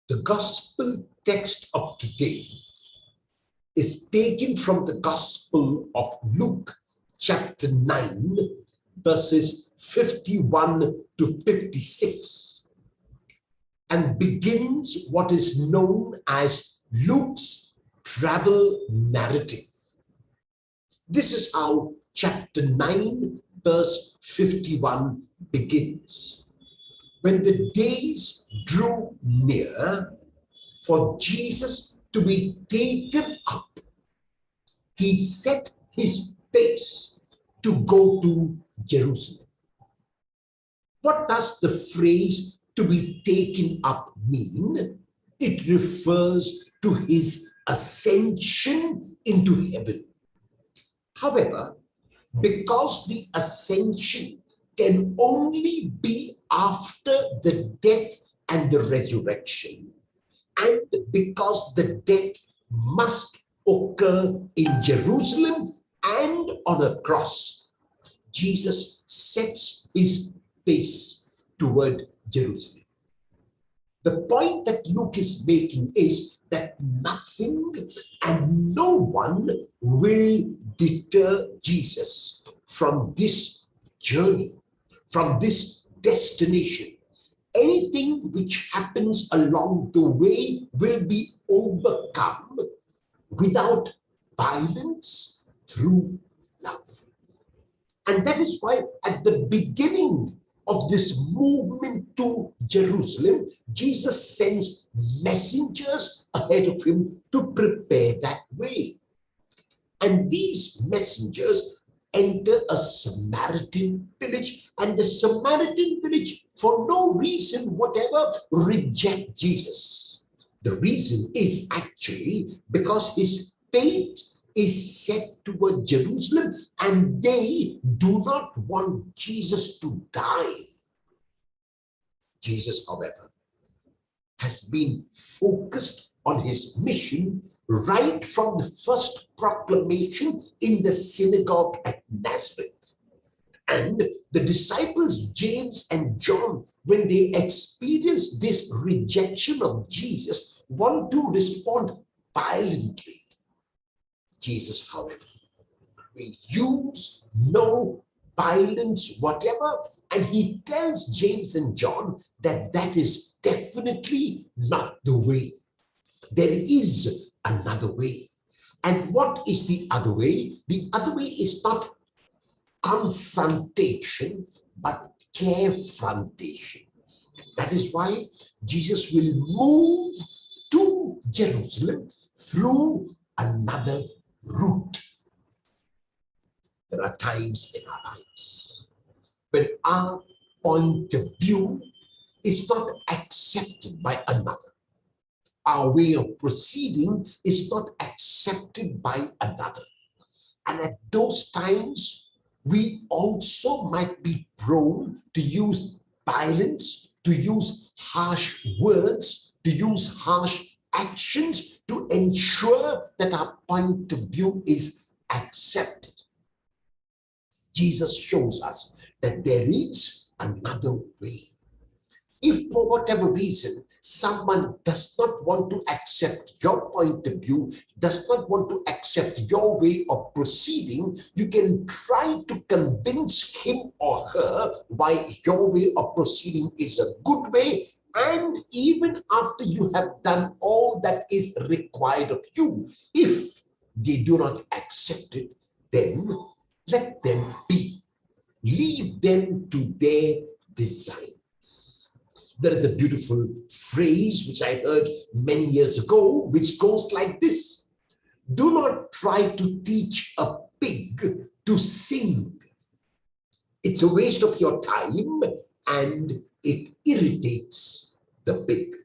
The gospel text of today is taken from the Gospel of Luke, chapter 9, verses 51 to 56, and begins what is known as Luke's travel narrative. This is how chapter 9, verse 51 begins. When the days drew near for Jesus to be taken up, he set his face to go to Jerusalem. What does the phrase "to be taken up" mean? It refers to his ascension into heaven. However, because the ascension can only be after the death and the resurrection, and because the death must occur in Jerusalem and on a cross, Jesus sets his face toward Jerusalem. The point that Luke is making is that nothing and no one will deter Jesus from this journey, from this destination. Anything which happens along the way will be overcome without violence, through love. And that is why at the beginning of this movement to Jerusalem, Jesus sends messengers ahead of him to prepare that way. And these messengers enter a Samaritan village, and the Samaritan village, for no reason whatever, reject Jesus. The reason is actually because his fate is set toward Jerusalem, and they do not want Jesus to die. Jesus, however, has been focused on his mission right from the first proclamation in the synagogue at Nazareth. And the disciples James and John, when they experience this rejection of Jesus, want to respond violently. Jesus, however, will use no violence whatever, and he tells James and John that that is definitely not the way. There is another way. And what is the other way? The other way is not confrontation, but carefrontation. That is why Jesus will move to Jerusalem through another route. There are times in our lives when our point of view is not accepted by another. Our way of proceeding is not accepted by another. And at those times, we also might be prone to use violence, to use harsh words, to use harsh actions to ensure that our point of view is accepted. Jesus shows us that there is another way. If for whatever reason someone does not want to accept your point of view, does not want to accept your way of proceeding, you can try to convince him or her why your way of proceeding is a good way. And even after you have done all that is required of you, if they do not accept it, then let them be. Leave them to their designs. There is a beautiful phrase which I heard many years ago, which goes like this: do not try to teach a pig to sing. It's a waste of your time and it irritates the pig.